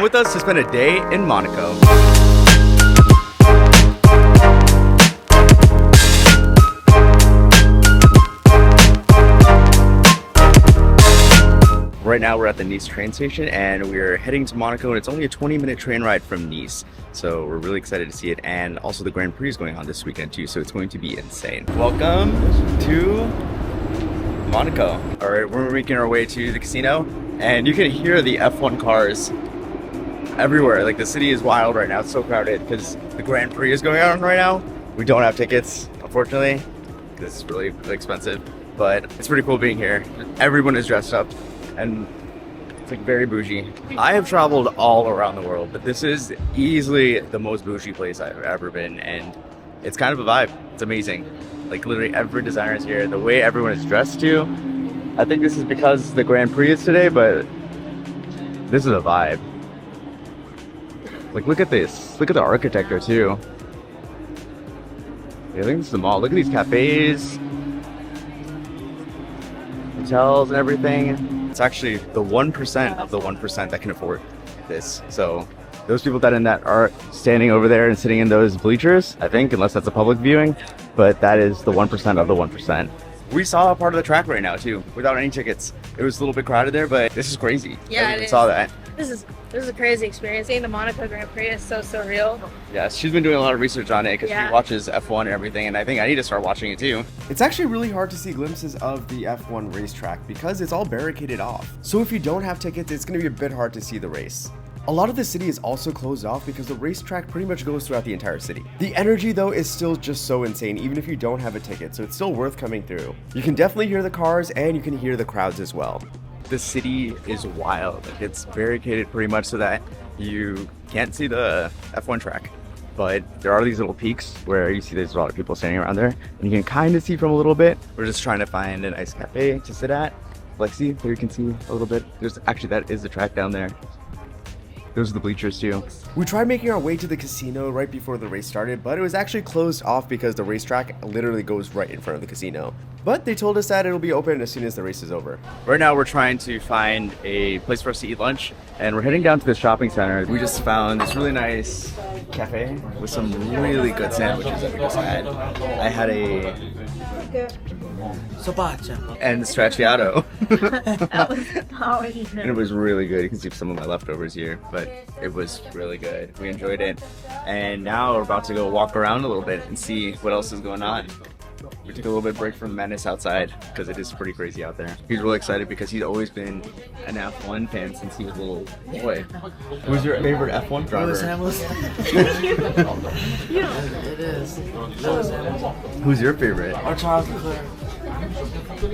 Come with us to spend a day in Monaco. Right now we're at the Nice train station and we're heading to Monaco, and it's only a 20-minute train ride from Nice. So we're really excited to see it, and also the Grand Prix is going on this weekend too, so it's going to be insane. Welcome to Monaco. All right, we're making our way to the casino, and you can hear the F1 cars everywhere. Like, the city is wild right now. It's so crowded because the Grand Prix is going on right now. We don't have tickets, unfortunately, because it's really expensive, but it's pretty cool being here. Everyone is dressed up and it's like very bougie. I have traveled all around the world, but this is easily the most bougie place I've ever been, and it's kind of a vibe. It's amazing. Like, literally every designer is here. The way everyone is dressed too. I think this is because the Grand Prix is today, but this is a vibe. Like, look at this. Look at the architecture too. Yeah, I think this is the mall. Look at these cafes, hotels and everything. It's actually the 1% of the 1% that can afford this. So those people that are standing over there and sitting in those bleachers, I think, unless that's a public viewing, but that is the 1% of the 1%. We saw a part of the track right now too, without any tickets. It was a little bit crowded there, but this is crazy. Yeah, I saw that. This is a crazy experience. Seeing the Monaco Grand Prix is so surreal. Yeah, she's been doing a lot of research on it because she watches F1 and everything, and I think I need to start watching it too. It's actually really hard to see glimpses of the F1 racetrack because it's all barricaded off. So if you don't have tickets, it's going to be a bit hard to see the race. A lot of the city is also closed off because the racetrack pretty much goes throughout the entire city. The energy though is still just so insane even if you don't have a ticket, so it's still worth coming through. You can definitely hear the cars and you can hear the crowds as well. The city is wild. It's barricaded pretty much so that you can't see the F1 track. But there are these little peaks where you see there's a lot of people standing around there, and you can kind of see from a little bit. We're just trying to find a nice cafe to sit at. Like, see, there you can see a little bit. There's actually, that is the track down there. Those are the bleachers too. We tried making our way to the casino right before the race started, but it was actually closed off because the racetrack literally goes right in front of the casino. But they told us that it'll be open as soon as the race is over. Right now we're trying to find a place for us to eat lunch, and we're heading down to the shopping center. We just found this really nice cafe with some really good sandwiches that we just had. I had a Sobacha and stracciato. Oh, And it was really good. You can see some of my leftovers here, but it was really good. We enjoyed it. And now we're about to go walk around a little bit and see what else is going on. We took a little bit break from the madness outside because it is pretty crazy out there. He's really excited because he's always been an F1 fan since he was a little boy. Who's your favorite F1 driver? Lewis Hamilton. It is. Lewis Hamilton. Who's your favorite? Or Charles Leclerc.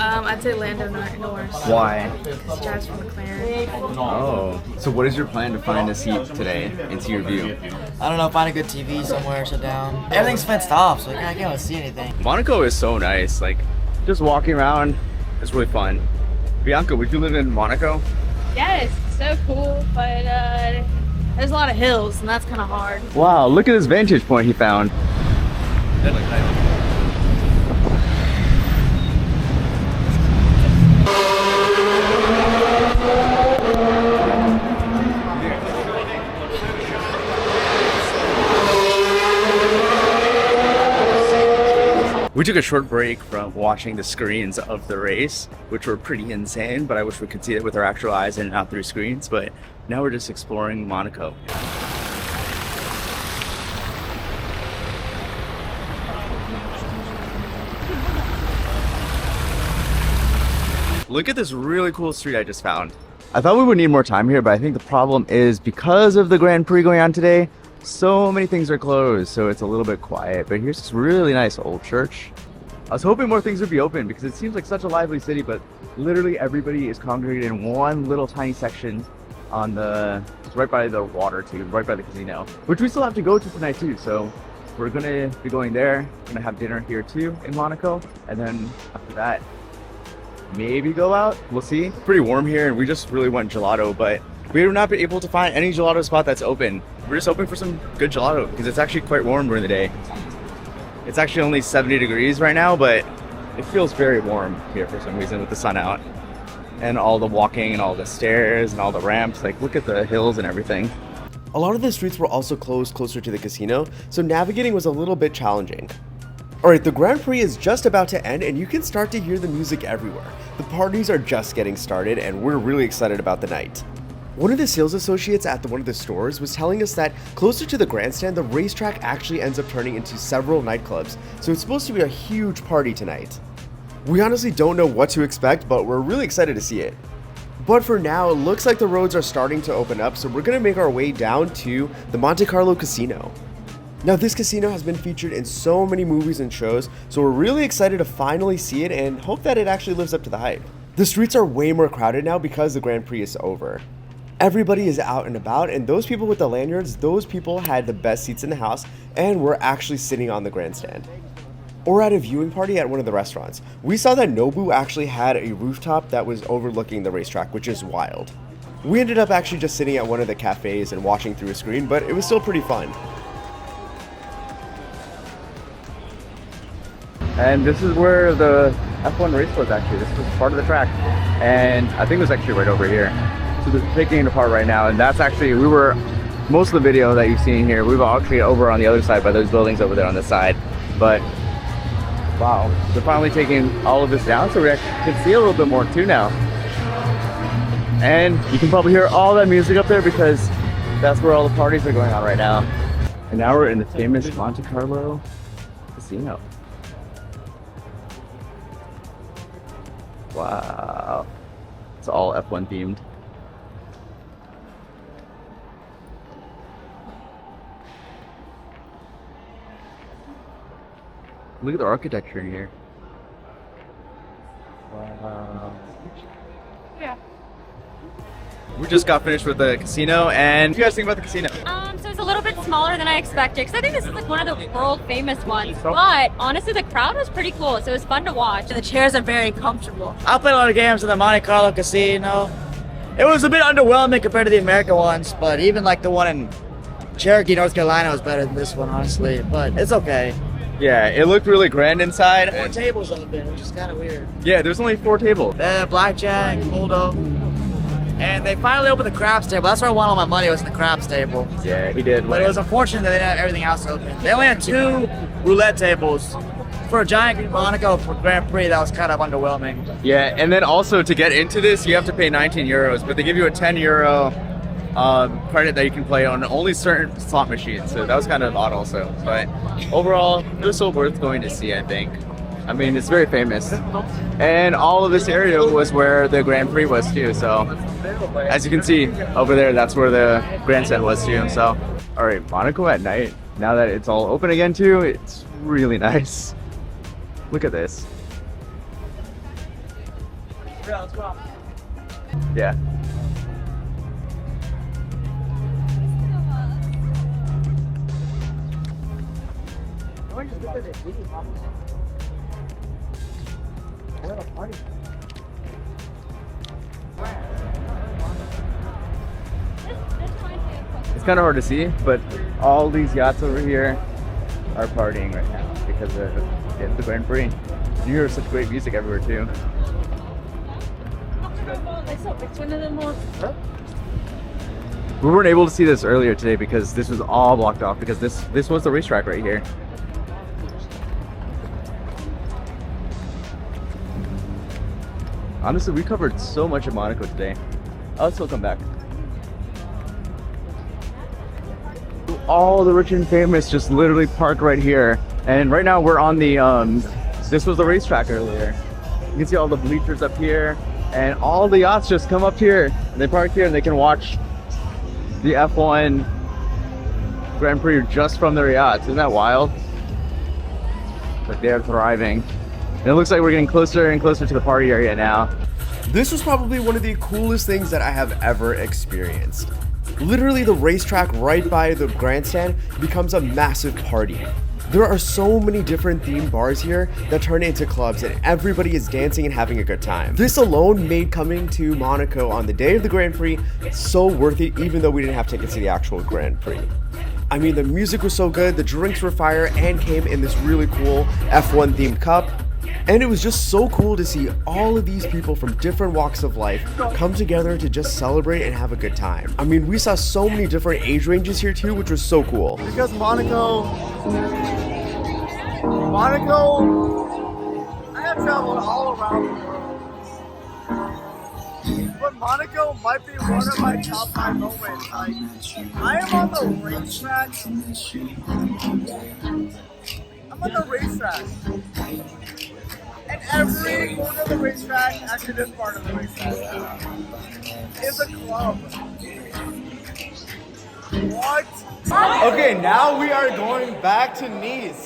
I'd say Lando Norris. Why? Because he drives for McLaren. Oh. So what is your plan to find a seat today and see your view? I don't know, find a good TV somewhere, sit down. Everything's fenced off, so I can't really see anything. Monaco is so nice. Like, just walking around, it's really fun. Bianca, would you live in Monaco? Yes, so cool, but there's a lot of hills, and that's kind of hard. Wow, look at this vantage point he found. We took a short break from watching the screens of the race, which were pretty insane, but I wish we could see it with our actual eyes and not through screens. But now we're just exploring Monaco. Look at this really cool street I just found. I thought we would need more time here, but I think the problem is because of the Grand Prix going on today, so many things are closed, so it's a little bit quiet. But here's this really nice old church. I was hoping more things would be open because it seems like such a lively city, but literally everybody is congregated in one little tiny section on right by the water too, right by the casino, which we still have to go to tonight too. So we're gonna be going there, gonna have dinner here too in Monaco, and then after that, maybe go out. We'll see. It's pretty warm here, and we just really want gelato, but we have not been able to find any gelato spot that's open. We're just hoping for some good gelato because it's actually quite warm during the day. It's actually only 70 degrees right now, but it feels very warm here for some reason with the sun out. And all the walking and all the stairs and all the ramps. Like, look at the hills and everything. A lot of the streets were also closed closer to the casino, so navigating was a little bit challenging. Alright, the Grand Prix is just about to end and you can start to hear the music everywhere. The parties are just getting started and we're really excited about the night. One of the sales associates at one of the stores was telling us that closer to the grandstand, the racetrack actually ends up turning into several nightclubs, so it's supposed to be a huge party tonight. We honestly don't know what to expect, but we're really excited to see it. But for now, it looks like the roads are starting to open up, so we're going to make our way down to the Monte Carlo casino. Now, this casino has been featured in so many movies and shows, so we're really excited to finally see it and hope that it actually lives up to the hype. The streets are way more crowded now because the Grand Prix is over. Everybody is out and about, and those people with the lanyards, those people had the best seats in the house and were actually sitting on the grandstand. Or at a viewing party at one of the restaurants. We saw that Nobu actually had a rooftop that was overlooking the racetrack, which is wild. We ended up actually just sitting at one of the cafes and watching through a screen, but it was still pretty fun. And this is where the F1 race was actually. This was part of the track. And I think it was actually right over here. So they're taking it apart right now. And that's actually, most of the video that you've seen here, we were actually over on the other side by those buildings over there on the side. But wow, they're finally taking all of this down so we actually can see a little bit more too now. And you can probably hear all that music up there because that's where all the parties are going on right now. And now we're in the famous Monte Carlo casino. Wow, it's all F1 themed. Look at the architecture in here. Wow. Yeah. We just got finished with the casino, and what do you guys think about the casino? So it's a little bit smaller than I expected, because I think this is like one of the world famous ones. But honestly, the crowd was pretty cool, so it was fun to watch. And the chairs are very comfortable. I played a lot of games in the Monte Carlo casino. It was a bit underwhelming compared to the American ones, but even like the one in Cherokee, North Carolina was better than this one, honestly. But it's okay. Yeah, it looked really grand inside. Four tables open, which is kind of weird. Yeah, there's only 4 tables. Blackjack, Holdo. And they finally opened the craps table. That's where I won all my money, was in the craps table. Yeah, he did. But it was unfortunate that they didn't have everything else open. They only had 2 roulette tables. For a giant Monaco for Grand Prix, that was kind of underwhelming. Yeah, and then also to get into this, you have to pay 19 euros, but they give you a 10 euro credit that you can play on only certain slot machines. So that was kind of odd also. But overall, it was still worth going to see, I think. I mean, it's very famous. And all of this area was where the Grand Prix was too. So as you can see over there, that's where the grandstand was too. So, all right, Monaco at night. Now that it's all open again too, it's really nice. Look at this. Yeah. It's kind of hard to see, but all these yachts over here are partying right now because of the Grand Prix. You hear such great music everywhere too. We weren't able to see this earlier today because this was all blocked off because this was the racetrack right here. Honestly, we covered so much of Monaco today. I'll still come back. All the rich and famous just literally park right here. And right now we're on the, this was the racetrack earlier. You can see all the bleachers up here and all the yachts just come up here. And they park here and they can watch the F1 Grand Prix just from their yachts. Isn't that wild? But they're thriving. And it looks like we're getting closer and closer to the party area now. This was probably one of the coolest things that I have ever experienced. Literally, the racetrack right by the grandstand becomes a massive party. There are so many different themed bars here that turn into clubs and everybody is dancing and having a good time. This alone made coming to Monaco on the day of the Grand Prix so worth it, even though we didn't have tickets to the actual Grand Prix. I mean, the music was so good, the drinks were fire, and came in this really cool F1 themed cup. And it was just so cool to see all of these people from different walks of life come together to just celebrate and have a good time. I mean, we saw so many different age ranges here too, which was so cool. Because Monaco, I have traveled all around the world, but Monaco might be one of my top 5 moments. Like, I am on the racetrack. And every corner of the racetrack, actually this part of the racetrack, is a club. What? Okay, now we are going back to Nice.